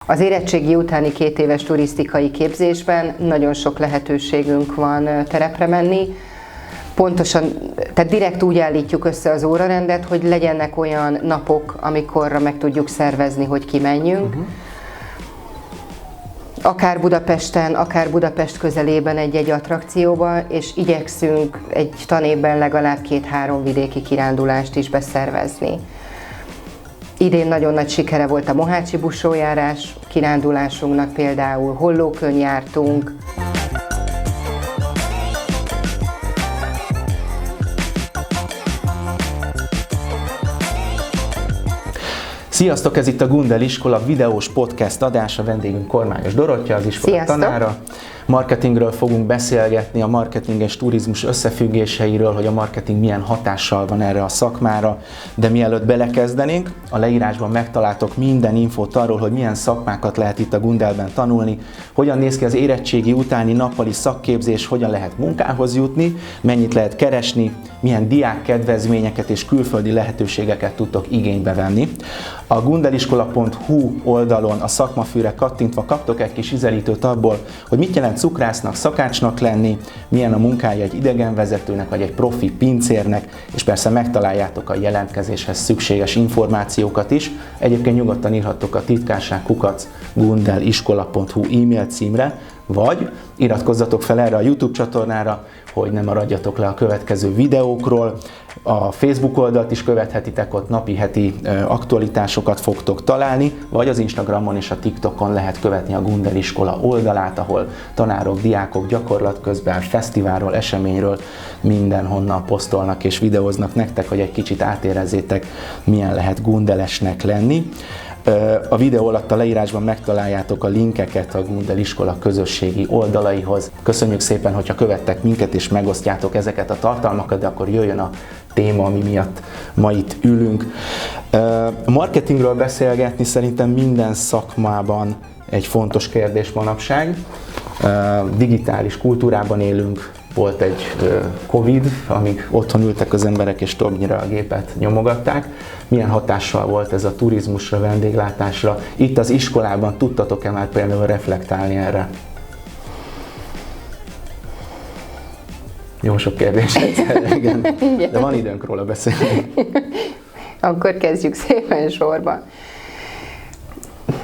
Az érettségi utáni 2 éves turisztikai képzésben nagyon sok lehetőségünk van terepre menni. Pontosan, tehát direkt úgy állítjuk össze az órarendet, hogy legyenek olyan napok, amikorra meg tudjuk szervezni, hogy kimenjünk. Akár Budapesten, akár Budapest közelében egy-egy attrakcióba, és igyekszünk egy tanévben legalább 2-3 vidéki kirándulást is beszervezni. Idén nagyon nagy sikere volt a mohácsi busójárás kirándulásunknak, például Hollókön jártunk. Sziasztok, ez itt a Gundel Iskola videós podcast adása, vendégünk Kormányos Dorottya, az iskola Sziasztok. tanára. Marketingről fogunk beszélgetni, a marketing és turizmus összefüggéseiről, hogy a marketing milyen hatással van erre a szakmára, de mielőtt belekezdenénk, a leírásban megtaláltok minden infót arról, hogy milyen szakmákat lehet itt a Gundelben tanulni, hogyan néz ki az érettségi utáni nappali szakképzés, hogyan lehet munkához jutni, mennyit lehet keresni, milyen diákkedvezményeket és külföldi lehetőségeket tudtok igénybe venni. A gundeliskola.hu oldalon a szakmafűre kattintva kaptok egy kis ízelítőt abból, hogy mit jelent cukrásznak, szakácsnak lenni, milyen a munkája egy idegenvezetőnek vagy egy profi pincérnek, és persze megtaláljátok a jelentkezéshez szükséges információkat is. Egyébként nyugodtan írhattok a titkárság@gundeliskola.hu e-mail címre, vagy iratkozzatok fel erre a YouTube csatornára, hogy ne maradjatok le a következő videókról. A Facebook oldalt is követhetitek, ott napi, heti aktualitásokat fogtok találni, vagy az Instagramon és a TikTokon lehet követni a Gundel Iskola oldalát, ahol tanárok, diákok gyakorlat közben, fesztiválról, eseményről mindenhonnan posztolnak és videóznak nektek, hogy egy kicsit átérezzétek, milyen lehet gundelesnek lenni. A videó alatt a leírásban megtaláljátok a linkeket a Gundel Iskola közösségi oldalaihoz. Köszönjük szépen, hogyha követtek minket és megosztjátok ezeket a tartalmakat, de akkor jöjjön a téma, ami miatt ma itt ülünk. A marketingről beszélgetni szerintem minden szakmában egy fontos kérdés manapság. Digitális kultúrában élünk, volt egy Covid, amíg otthon ültek az emberek és többnyire a gépet nyomogatták. Milyen hatással volt ez a turizmusra, vendéglátásra? Itt az iskolában tudtatok-e már például reflektálni erre? Jó sok kérdés egyszerre, igen. De van időnk róla beszélni. Akkor kezdjük szépen sorba.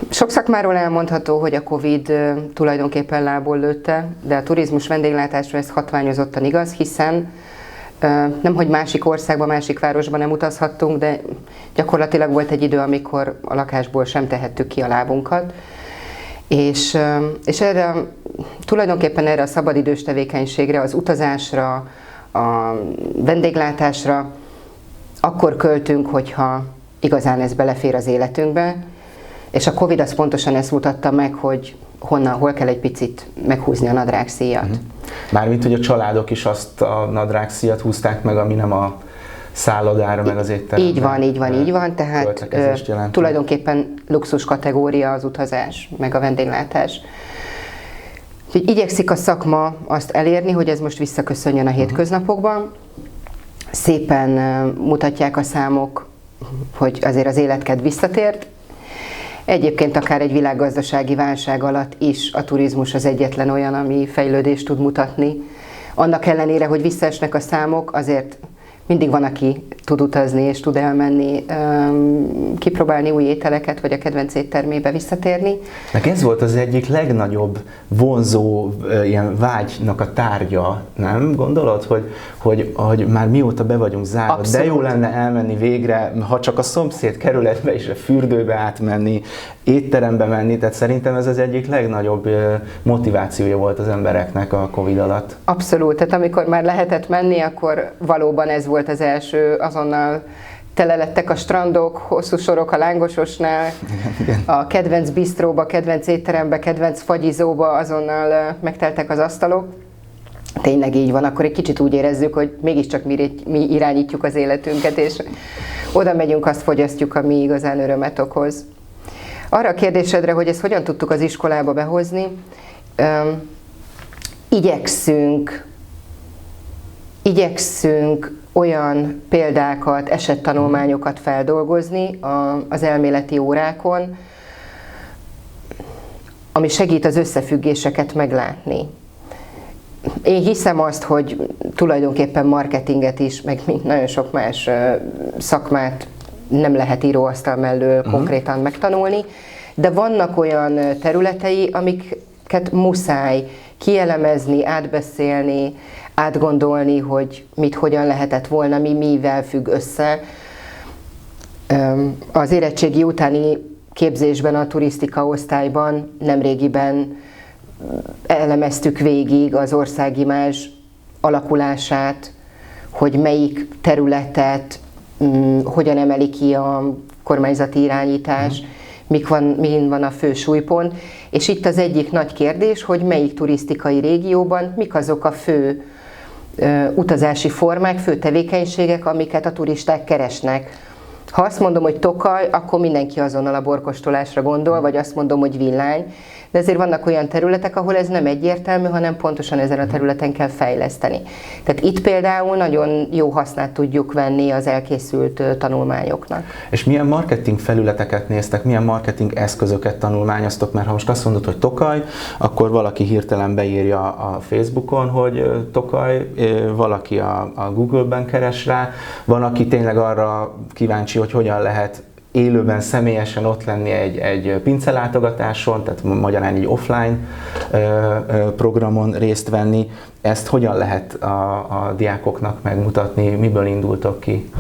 Sok szakmáról elmondható, hogy a Covid tulajdonképpen lából lőtte, de a turizmus vendéglátásra ez hatványozottan igaz, hiszen nemhogy másik országba, másik városba nem utazhattunk, de gyakorlatilag volt egy idő, amikor a lakásból sem tehettük ki a lábunkat. És tulajdonképpen erre a szabadidős tevékenységre, az utazásra, a vendéglátásra akkor költünk, hogyha igazán ez belefér az életünkbe. És a Covid az pontosan ezt mutatta meg, hogy hol kell egy picit meghúzni a nadrágszíjat. Mármint, hogy a családok is azt a nadrágszíjat húzták meg, ami nem a szállodára, meg az étteremben. Így van, tehát tulajdonképpen luxus kategória az utazás, meg a vendéglátás. Úgyhogy igyekszik a szakma azt elérni, hogy ez most visszaköszönjön a hétköznapokban. Szépen mutatják a számok, hogy azért az életkedv visszatért. Egyébként akár egy világgazdasági válság alatt is a turizmus az egyetlen olyan, ami fejlődést tud mutatni. Annak ellenére, hogy visszaesnek a számok, azért mindig van, aki tud utazni és tud elmenni, kipróbálni új ételeket, vagy a kedvenc éttermébe visszatérni. Meg ez volt az egyik legnagyobb vonzó ilyen vágynak a tárgya, nem? Gondolod, hogy már mióta be vagyunk zárva, Abszolút. De jó lenne elmenni végre, ha csak a szomszéd kerületbe is, a fürdőbe átmenni, étterembe menni, tehát szerintem ez az egyik legnagyobb motivációja volt az embereknek a Covid alatt. Abszolút, tehát amikor már lehetett menni, akkor valóban ez volt az első, azonnal tele lettek a strandok, hosszú sorok a Lángososnál, Igen. a kedvenc bistróba, kedvenc étterembe, kedvenc fagyizóba azonnal megteltek az asztalok. Tényleg így van, akkor egy kicsit úgy érezzük, hogy mégiscsak mi irányítjuk az életünket, és oda megyünk, azt fogyasztjuk, ami igazán örömet okoz. Arra a kérdésedre, hogy ezt hogyan tudtuk az iskolába behozni, igyekszünk olyan példákat, esettanulmányokat feldolgozni az elméleti órákon, ami segít az összefüggéseket meglátni. Én hiszem azt, hogy tulajdonképpen marketinget is, meg nagyon sok más szakmát nem lehet íróasztal mellől konkrétan megtanulni, de vannak olyan területei, amiket muszáj kielemezni, átbeszélni, átgondolni, hogy mit hogyan lehetett volna, mivel függ össze. Az érettségi utáni képzésben, a turisztika osztályban nemrégiben elemeztük végig az országimázs alakulását, hogy melyik területet hogyan emeli ki a kormányzati irányítás, min van a fő súlypont, és itt az egyik nagy kérdés, hogy melyik turisztikai régióban mik azok a fő utazási formák, fő tevékenységek, amiket a turisták keresnek. Ha azt mondom, hogy Tokaj, akkor mindenki azonnal a borkostolásra gondol, vagy azt mondom, hogy Villány. De ezért vannak olyan területek, ahol ez nem egyértelmű, hanem pontosan ezen a területen kell fejleszteni. Tehát itt például nagyon jó hasznát tudjuk venni az elkészült tanulmányoknak. És milyen marketing felületeket néztek, milyen marketing eszközöket tanulmányoztok? Mert ha most azt mondod, hogy Tokaj, akkor valaki hirtelen beírja a Facebookon, hogy Tokaj, valaki a Google-ben keres rá, van, aki tényleg arra kíváncsi, hogy hogyan lehet élőben, személyesen ott lenni egy pincelátogatáson, tehát magyarán egy offline programon részt venni. Ezt hogyan lehet a diákoknak megmutatni, miből indultok ki?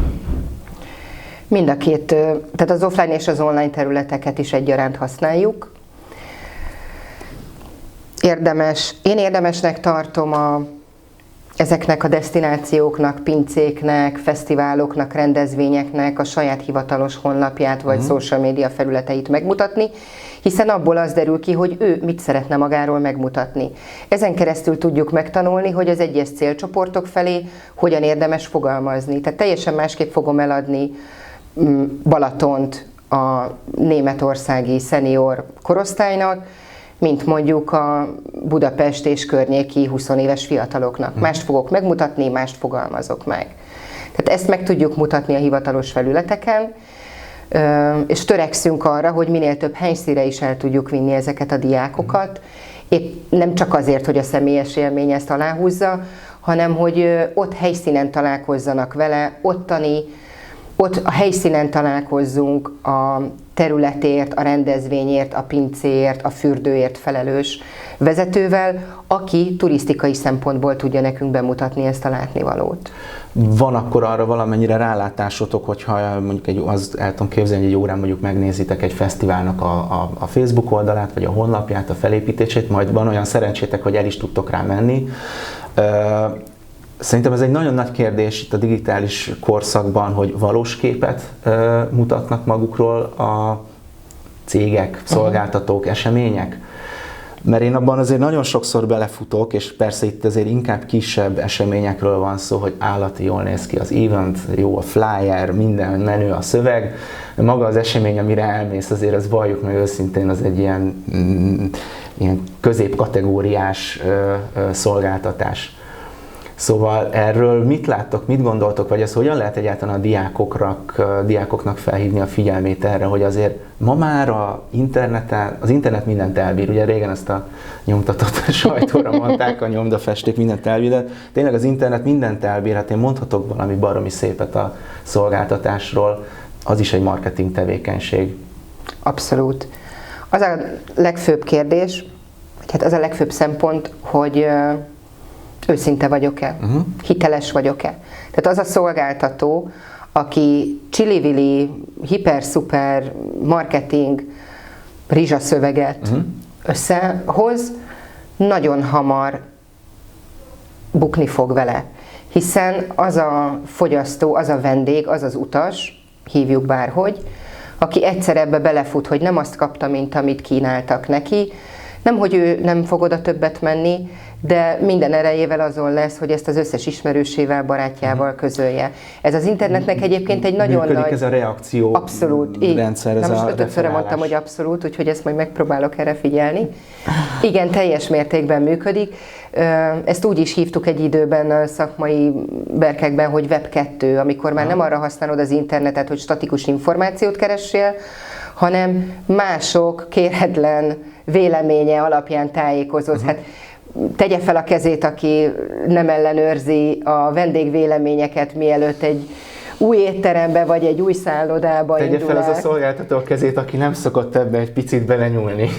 Mind a két, tehát az offline és az online területeket is egyaránt használjuk. Én érdemesnek tartom ezeknek a desztinációknak, pincéknek, fesztiváloknak, rendezvényeknek a saját hivatalos honlapját vagy social média felületeit megmutatni, hiszen abból az derül ki, hogy ő mit szeretne magáról megmutatni. Ezen keresztül tudjuk megtanulni, hogy az egyes célcsoportok felé hogyan érdemes fogalmazni. Tehát teljesen másképp fogom eladni Balatont a németországi szenior korosztálynak, mint mondjuk a Budapest és környéki 20 éves fiataloknak. Mást fogok megmutatni, mást fogalmazok meg. Tehát ezt meg tudjuk mutatni a hivatalos felületeken, és törekszünk arra, hogy minél több helyszínre is el tudjuk vinni ezeket a diákokat. Épp nem csak azért, hogy a személyes élmény ezt aláhúzza, hanem hogy ott helyszínen találkozzanak vele, ott a helyszínen találkozzunk a területért, a rendezvényért, a pincéért, a fürdőért felelős vezetővel, aki turisztikai szempontból tudja nekünk bemutatni ezt a látnivalót. Van akkor arra valamennyire rálátásotok, hogyha mondjuk el tudom képzelni, hogy egy órán mondjuk megnézitek egy fesztiválnak a Facebook oldalát, vagy a honlapját, a felépítését, majd van olyan szerencsétek, hogy el is tudtok rá menni. Szerintem ez egy nagyon nagy kérdés itt a digitális korszakban, hogy valós képet mutatnak magukról a cégek, szolgáltatók, események. Mert én abban azért nagyon sokszor belefutok, és persze itt azért inkább kisebb eseményekről van szó, hogy állati jól néz ki az event, jó a flyer, minden menő a szöveg, de maga az esemény, amire elmész, azért az valljuk meg őszintén, az egy ilyen középkategóriás szolgáltatás. Szóval erről mit láttok, mit gondoltok, vagy ez hogyan lehet egyáltalán a diákoknak felhívni a figyelmét erre, hogy azért ma már az internet mindent elbír. Ugye régen ezt a nyomtatott sajtóra mondták, a nyomdafesték mindent elbír, de tényleg az internet mindent elbír. Hát én mondhatok valami baromi szépet a szolgáltatásról, az is egy marketing tevékenység. Abszolút. Az a legfőbb kérdés, vagy hát az a legfőbb szempont, hogy őszinte vagyok-e? Hiteles vagyok-e? Tehát az a szolgáltató, aki csili-vili, hiper-szuper marketing rizsaszöveget összehoz, nagyon hamar bukni fog vele. Hiszen az a fogyasztó, az a vendég, az az utas, hívjuk bárhogy, aki egyszer ebbe belefut, hogy nem azt kapta, mint amit kínáltak neki, nem, hogy ő nem fog oda többet menni, de minden erejével azon lesz, hogy ezt az összes ismerősével, barátjával közölje. Ez az internetnek egyébként egy nagyon működik nagy... ez a reakció rendszer, ez most ötödszörre mondtam, hogy abszolút, úgyhogy ezt majd megpróbálok erre figyelni. Igen, teljes mértékben működik. Ezt úgy is hívtuk egy időben a szakmai berkekben, hogy Web 2, amikor már nem arra használod az internetet, hogy statikus információt keressél, hanem mások kérhetlen véleménye alapján tájékozódsz. Hát tegye fel a kezét, aki nem ellenőrzi a vendégvéleményeket, mielőtt egy új étterembe vagy egy új szállodába indul el. Tegye fel az a szolgáltató a kezét, aki nem szokott ebbe egy picit belenyúlni.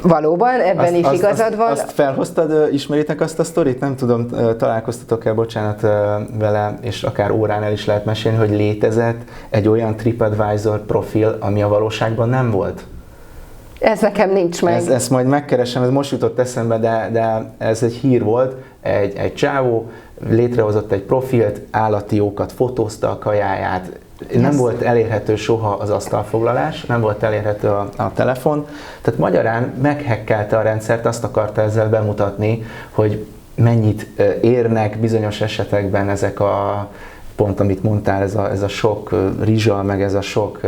Valóban, ebben is igazad van. Azt felhoztad, ismeritek azt a sztorit? Nem tudom, találkoztatok-e, bocsánat, vele, és akár órán el is lehet mesélni, hogy létezett egy olyan TripAdvisor profil, ami a valóságban nem volt? Ez nekem nincs meg. Ezt majd megkeresem, ez most jutott eszembe, de ez egy hír volt, egy csávó létrehozott egy profilt, állati jókat fotózta, a kajáját, nem volt elérhető soha az asztalfoglalás, nem volt elérhető a telefon, tehát magyarán meghekkelte a rendszert, azt akarta ezzel bemutatni, hogy mennyit érnek bizonyos esetekben ezek a, pont amit mondtál, ez a sok rizsal, meg ez a sok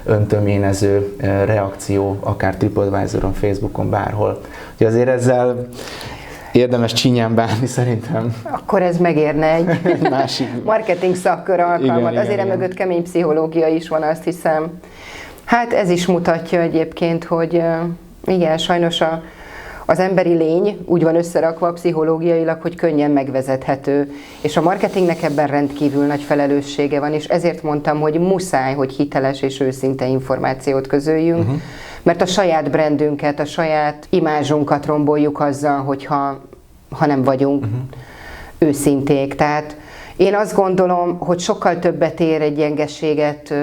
öntöményező reakció, akár TripAdvisoron, Facebookon, bárhol. Úgyhogy azért ezzel érdemes csinyán bánni szerintem. Akkor ez megérne egy másik marketing szakkör alkalmat. Azért emögött kemény pszichológia is van, azt hiszem. Hát ez is mutatja egyébként, hogy igen, sajnos az emberi lény úgy van összerakva pszichológiailag, hogy könnyen megvezethető. És a marketingnek ebben rendkívül nagy felelőssége van, és ezért mondtam, hogy muszáj, hogy hiteles és őszinte információt közöljünk, mert a saját brandünket, a saját imázsunkat romboljuk azzal, hogyha nem vagyunk őszinték. Tehát én azt gondolom, hogy sokkal többet ér egy gyengeséget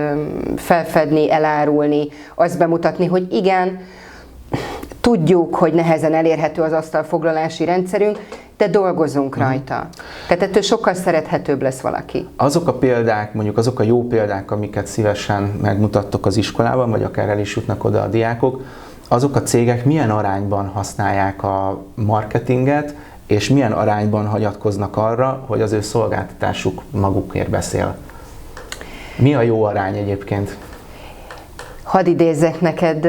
felfedni, elárulni, azt bemutatni, hogy igen, tudjuk, hogy nehezen elérhető az asztalfoglalási rendszerünk, de dolgozunk rajta. Tehát ettől sokkal szerethetőbb lesz valaki. Azok a példák, mondjuk azok a jó példák, amiket szívesen megmutattok az iskolában, vagy akár el is jutnak oda a diákok, azok a cégek milyen arányban használják a marketinget, és milyen arányban hagyatkoznak arra, hogy az ő szolgáltatásuk magukért beszél? Mi a jó arány egyébként? Hadd idézzek neked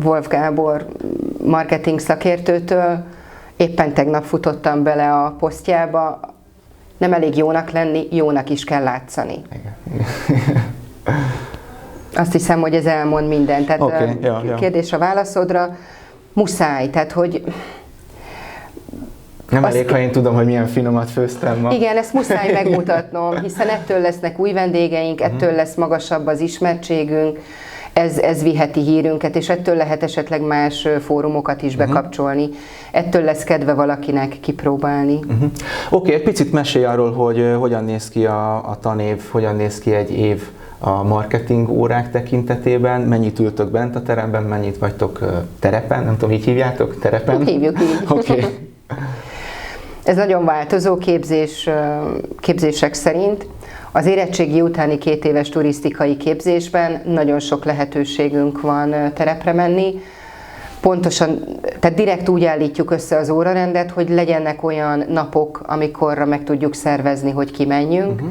Wolf Gábor marketing szakértőtől, éppen tegnap futottam bele a posztjába, nem elég jónak lenni, jónak is kell látszani. Igen. Azt hiszem, hogy ez elmond mindent. Tehát kérdés a válaszodra, muszáj, tehát hogy... Nem elég, ha én tudom, hogy milyen finomat főztem ma. Igen, ezt muszáj megmutatnom, hiszen ettől lesznek új vendégeink, ettől lesz magasabb az ismertségünk, ez viheti hírünket, és ettől lehet esetleg más fórumokat is bekapcsolni. Ettől lesz kedve valakinek kipróbálni. Oké, egy picit mesélj arról, hogy hogyan néz ki a tanév, hogyan néz ki egy év a marketing órák tekintetében, mennyit ültök bent a teremben, mennyit vagytok terepen, nem tudom, így hívjátok? Terepen? Hívjuk így. Oké. Ez nagyon változó képzések szerint. Az érettségi utáni 2 éves turisztikai képzésben nagyon sok lehetőségünk van terepre menni. Pontosan, tehát direkt úgy állítjuk össze az órarendet, hogy legyenek olyan napok, amikorra meg tudjuk szervezni, hogy kimenjünk.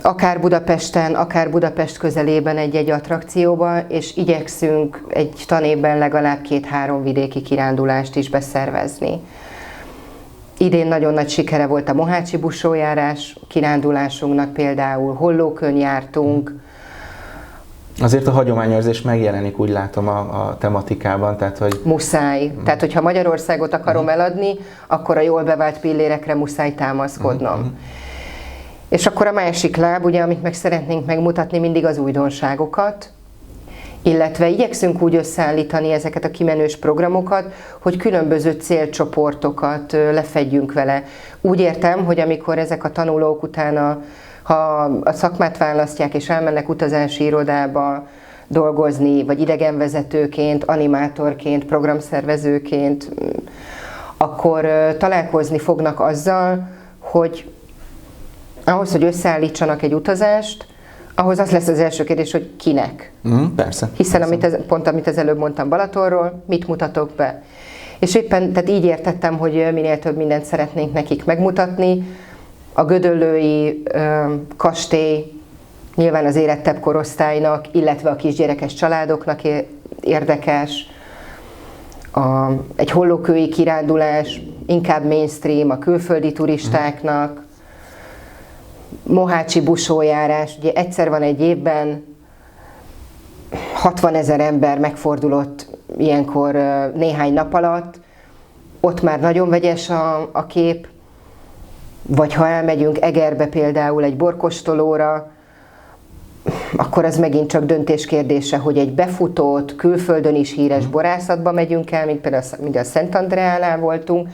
Akár Budapesten, akár Budapest közelében egy-egy attrakcióba, és igyekszünk egy tanévben legalább 2-3 vidéki kirándulást is beszervezni. Idén nagyon nagy sikere volt a mohácsi busójárás kirándulásunknak, például Hollókön jártunk. Azért a hagyományőrzés megjelenik, úgy látom, a tematikában, tehát hogy... Muszáj. Tehát, hogyha Magyarországot akarom eladni, akkor a jól bevált pillérekre muszáj támaszkodnom. És akkor a másik láb, ugye, amit meg szeretnénk megmutatni, mindig az újdonságokat, illetve igyekszünk úgy összeállítani ezeket a kimenős programokat, hogy különböző célcsoportokat lefedjünk vele. Úgy értem, hogy amikor ezek a tanulók utána, ha a szakmát választják és elmennek utazási irodába dolgozni, vagy idegenvezetőként, animátorként, programszervezőként, akkor találkozni fognak azzal, hogy ahhoz, hogy összeállítsanak egy utazást, ahhoz az lesz az első kérdés, hogy kinek. Persze. Hiszen persze. Amit az előbb mondtam Balatonról, mit mutatok be. És éppen tehát így értettem, hogy minél több mindent szeretnénk nekik megmutatni. A gödöllői kastély nyilván az érettebb korosztálynak, illetve a kisgyerekes családoknak érdekes. Egy hollókői kirándulás inkább mainstream a külföldi turistáknak. mohácsi busójárás, ugye egyszer van egy évben, 60 000 ember megfordulott ilyenkor néhány nap alatt, ott már nagyon vegyes a kép, vagy ha elmegyünk Egerbe például egy borkóstolóra, akkor az megint csak döntés kérdése, hogy egy befutott, külföldön is híres borászatba megyünk el, mint például a Szent Andreánál voltunk,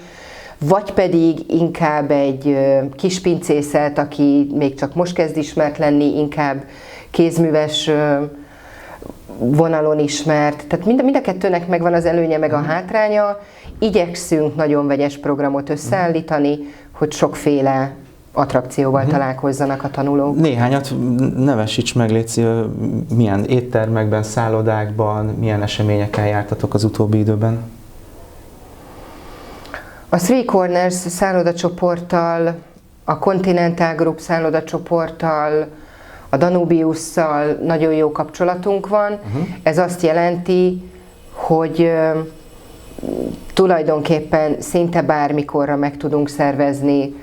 vagy pedig inkább egy kispincészet, aki még csak most kezd ismert lenni, inkább kézműves vonalon ismert. Tehát mind a kettőnek megvan az előnye, meg a hátránya. Igyekszünk nagyon vegyes programot összeállítani, hogy sokféle attrakcióval találkozzanak a tanulók. Néhányat nevesíts meg, légy, milyen éttermekben, szállodákban, milyen eseményeken jártatok az utóbbi időben? A Three Corners szállodacsoporttal, a Continental Group szállodacsoporttal, a Danubiusszal nagyon jó kapcsolatunk van. Ez azt jelenti, hogy tulajdonképpen szinte bármikorra meg tudunk szervezni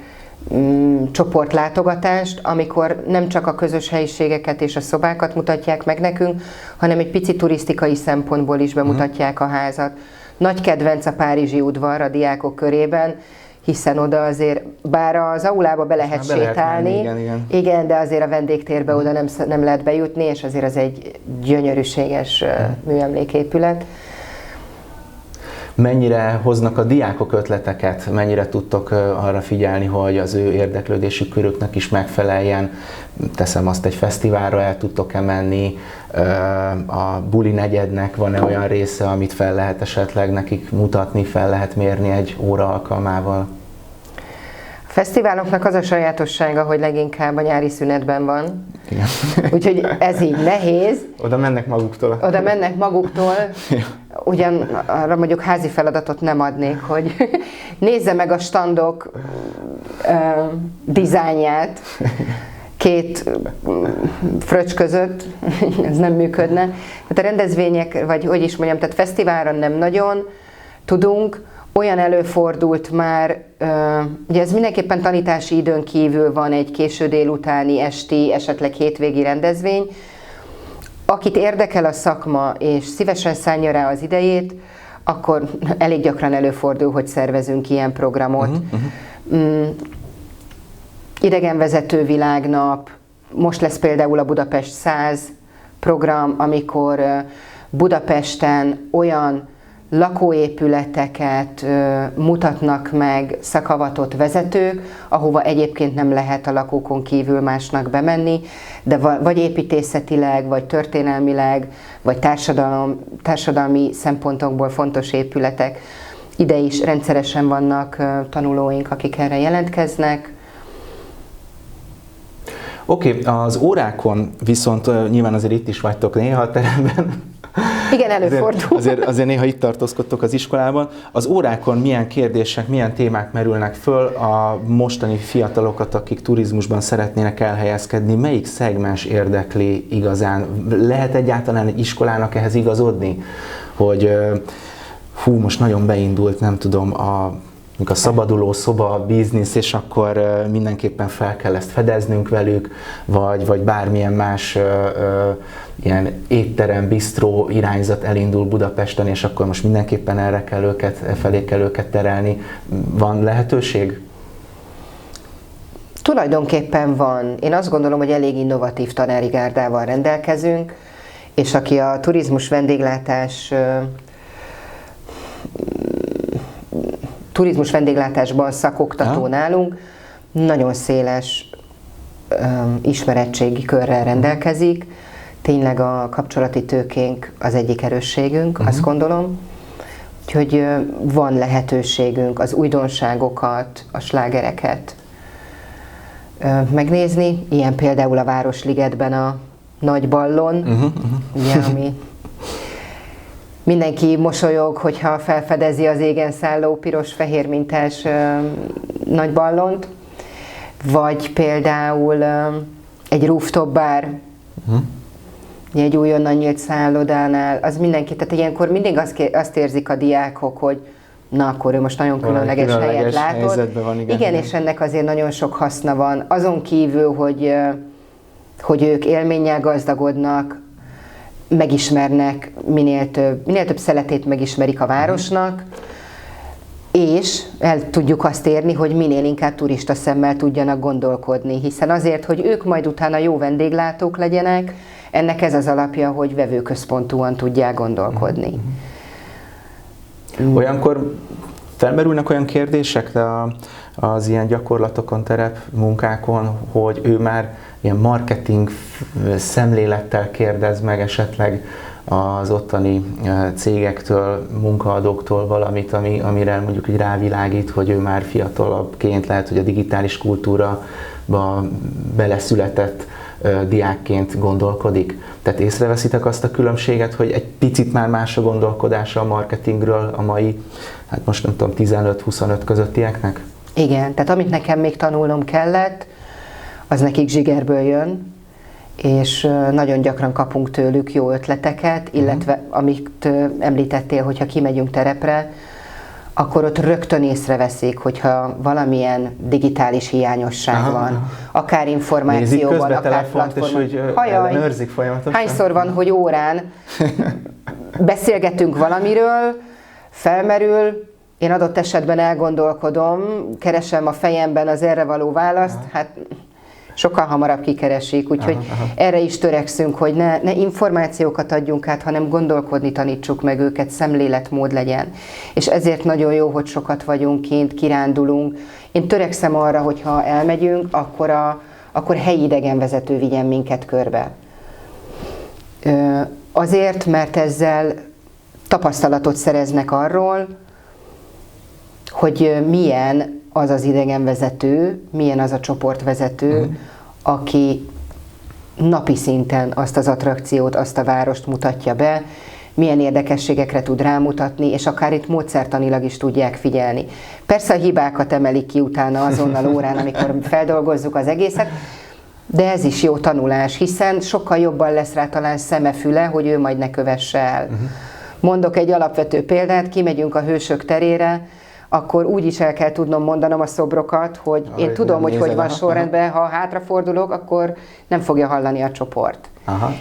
csoportlátogatást, amikor nem csak a közös helyiségeket és a szobákat mutatják meg nekünk, hanem egy pici turisztikai szempontból is bemutatják a házat. Nagy kedvenc a Párizsi udvar a diákok körében, hiszen oda azért, bár az aulába be lehet sétálni, igen, de azért a vendégtérbe oda nem lehet bejutni, és azért az egy gyönyörűséges műemléképület. Mennyire hoznak a diákok ötleteket, mennyire tudtok arra figyelni, hogy az ő érdeklődési körüknek is megfeleljen? Teszem azt, egy fesztiválra el tudtok-e menni? A buli negyednek van-e olyan része, amit fel lehet esetleg nekik mutatni, fel lehet mérni egy óra alkalmával? A fesztiváloknak az a sajátossága, hogy leginkább a nyári szünetben van. Igen. Úgyhogy ez így nehéz. Oda mennek maguktól. Oda mennek maguktól. Ugyan arra mondjuk házi feladatot nem adnék, hogy nézze meg a standok dizájnját két fröccs között, ez nem működne. Hát a rendezvények, vagy hogy is mondjam, tehát fesztiválra nem nagyon tudunk. Olyan előfordult már, ugye ez mindenképpen tanítási időn kívül van egy késő délutáni, esti, esetleg hétvégi rendezvény. Akit érdekel a szakma, és szívesen szánja rá az idejét, akkor elég gyakran előfordul, hogy szervezünk ilyen programot. Idegenvezető világnap, most lesz például a Budapest 100 program, amikor Budapesten olyan lakóépületeket mutatnak meg szakavatott vezetők, ahova egyébként nem lehet a lakókon kívül másnak bemenni, de vagy építészetileg, vagy történelmileg, vagy társadalmi szempontokból fontos épületek. Ide is rendszeresen vannak tanulóink, akik erre jelentkeznek. Oké, az órákon viszont nyilván azért itt is vagytok néha a teremben. Igen, előfordul. Azért néha itt tartózkodtok az iskolában. Az órákon milyen kérdések, milyen témák merülnek föl a mostani fiatalokat, akik turizmusban szeretnének elhelyezkedni? Melyik szegmens érdekli igazán? Lehet egyáltalán egy iskolának ehhez igazodni? Hogy most nagyon beindult, nem tudom, a szabaduló szoba biznisz, és akkor mindenképpen fel kell ezt fedeznünk velük, vagy bármilyen más ilyen étterem, bisztró irányzat elindul Budapesten, és akkor most mindenképpen felé kell őket terelni. Van lehetőség? Tulajdonképpen van. Én azt gondolom, hogy elég innovatív tanári gárdával rendelkezünk, és aki a turizmus vendéglátásban szakoktató nálunk, nagyon széles ismerettségi körrel rendelkezik. Tényleg a kapcsolati tőkénk az egyik erősségünk, azt gondolom. Úgyhogy van lehetőségünk az újdonságokat, a slágereket megnézni. Ilyen például a Városligetben a Nagy Ballon, ugye, ami mindenki mosolyog, hogyha felfedezi az égen szálló piros-fehér mintás nagy ballont, vagy például egy rooftop bar, egy újonnan nyílt szállodánál, az mindenki, tehát ilyenkor mindig azt érzik a diákok, hogy na akkor ő most nagyon különleges helyet látott. Van, igen, és ennek azért nagyon sok haszna van. Azon kívül, hogy ők élménnyel gazdagodnak, megismernek, minél több szeletét megismerik a városnak, és el tudjuk azt érni, hogy minél inkább turista szemmel tudjanak gondolkodni, hiszen azért, hogy ők majd utána jó vendéglátók legyenek, ennek ez az alapja, hogy vevőközpontúan tudják gondolkodni. Olyankor felmerülnek olyan kérdések az ilyen gyakorlatokon, terepmunkákon, hogy ő már ilyen marketing szemlélettel kérdez meg esetleg az ottani cégektől, munkaadóktól valamit, amire mondjuk így rávilágít, hogy ő már fiatalabbként lehet, hogy a digitális kultúrába beleszületett diákként gondolkodik. Tehát észreveszitek azt a különbséget, hogy egy picit már más a gondolkodása a marketingről a mai, hát most nem tudom, 15-25 közöttieknek? Igen, tehát amit nekem még tanulnom kellett, az nekik zsigerből jön, és nagyon gyakran kapunk tőlük jó ötleteket, illetve amit említettél, hogyha kimegyünk terepre, akkor ott rögtön észreveszik, hogyha valamilyen digitális hiányosság van, akár információban, akár platformon. És ellenőrzik folyamatosan. Hányszor van, hogy órán beszélgetünk valamiről, felmerül, én adott esetben elgondolkodom, keresem a fejemben az erre való választ, hát sokkal hamarabb kikeresik, úgyhogy erre is törekszünk, hogy ne információkat adjunk át, hanem gondolkodni tanítsuk meg őket, szemléletmód legyen. És ezért nagyon jó, hogy sokat vagyunk kint, kirándulunk. Én törekszem arra, hogy ha elmegyünk, akkor helyi idegenvezető vigyen minket körbe. Azért, mert ezzel tapasztalatot szereznek arról, hogy milyen az az idegenvezető, milyen az a csoportvezető, aki napi szinten azt az attrakciót, azt a várost mutatja be, milyen érdekességekre tud rámutatni, és akár itt módszertanilag is tudják figyelni. Persze a hibákat emelik ki utána azonnal órán, amikor feldolgozzuk az egészet, de ez is jó tanulás, hiszen sokkal jobban lesz rá talán szeme-füle, hogy ő majd ne kövesse el. Mondok egy alapvető példát, kimegyünk a Hősök terére, akkor úgy is el kell tudnom mondanom a szobrokat, hogy én tudom, hogy van sorrendben, ha hátrafordulok, akkor nem fogja hallani a csoport.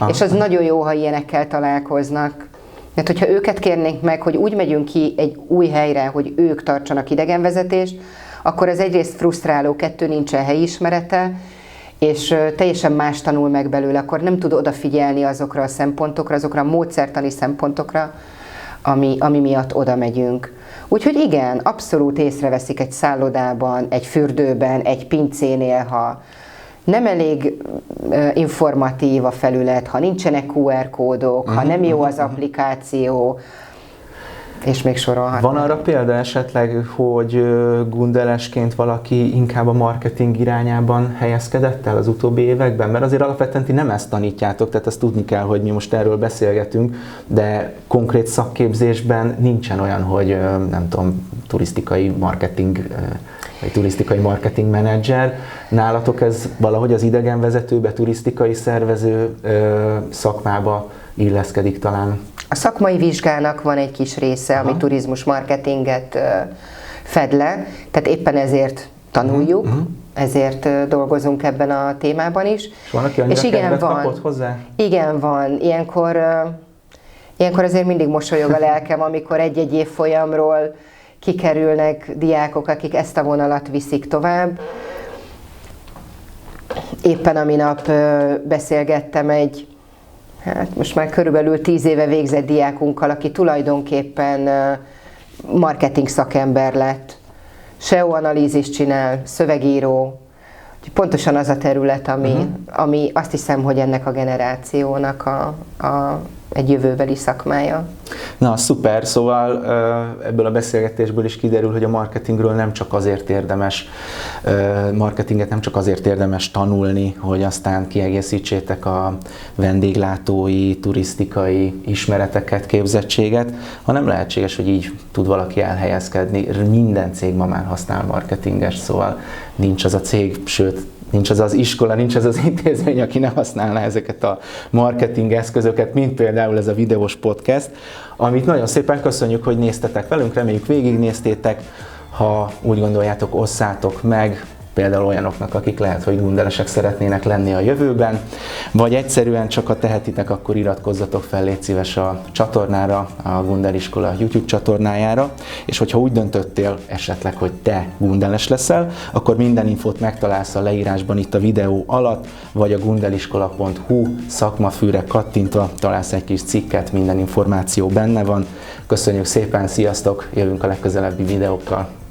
És az nagyon jó, ha ilyenekkel találkoznak. Mert hogyha őket kérnénk meg, hogy úgy megyünk ki egy új helyre, hogy ők tartsanak idegenvezetést, akkor ez egyrészt frusztráló, kettő nincsen helyismerete, és teljesen más tanul meg belőle, akkor nem tud odafigyelni azokra a szempontokra, azokra a módszertani szempontokra, ami miatt oda megyünk. Úgyhogy igen, abszolút észreveszik egy szállodában, egy fürdőben, egy pincénél, ha nem elég informatív a felület, ha nincsenek QR kódok, ha nem jó az applikáció, és még sorolhatnám. Van arra példa esetleg, hogy gundelesként valaki inkább a marketing irányában helyezkedett el az utóbbi években? Mert azért alapvetően ti nem ezt tanítjátok, tehát azt tudni kell, hogy mi most erről beszélgetünk, de konkrét szakképzésben nincsen olyan, hogy nem tudom, turisztikai marketing vagy turisztikai marketing menedzser. Nálatok ez valahogy az idegenvezetőbe, turisztikai szervező szakmába illeszkedik talán? A szakmai vizsgának van egy kis része, ami turizmus marketinget fed le, tehát éppen ezért tanuljuk, ezért dolgozunk ebben a témában is. És van, aki annyira kedvet kapott hozzá? Igen, van. Ilyenkor azért mindig mosolyog a lelkem, amikor egy-egy évfolyamról kikerülnek diákok, akik ezt a vonalat viszik tovább. Éppen a minap beszélgettem egy most már körülbelül 10 éve végzett diákunkkal, aki tulajdonképpen marketing szakember lett. SEO-analízist csinál, szövegíró, pontosan az a terület, ami azt hiszem, hogy ennek a generációnak egy jövőbeli szakmája. Na, szuper, szóval ebből a beszélgetésből is kiderül, hogy a marketinget nem csak azért érdemes tanulni, hogy aztán kiegészítsétek a vendéglátói, turisztikai ismereteket, képzettséget, hanem lehetséges, hogy így tud valaki elhelyezkedni. Minden cég ma már használ marketinges, szóval nincs az a cég, sőt, nincs az az iskola, nincs az az intézmény, aki nem használná ezeket a marketing eszközöket, mint például ez a videós podcast, amit nagyon szépen köszönjük, hogy néztetek velünk, reméljük végignéztétek. Ha úgy gondoljátok, osszátok meg, például olyanoknak, akik lehet, hogy gundelesek szeretnének lenni a jövőben, vagy egyszerűen csak ha tehetitek, akkor iratkozzatok fel, légy szíves a csatornára, a Gundel Iskola YouTube csatornájára, és hogyha úgy döntöttél esetleg, hogy te gundeles leszel, akkor minden infót megtalálsz a leírásban itt a videó alatt, vagy a gundeliskola.hu szakmafűre kattintva találsz egy kis cikket, minden információ benne van. Köszönjük szépen, sziasztok, jövünk a legközelebbi videókkal!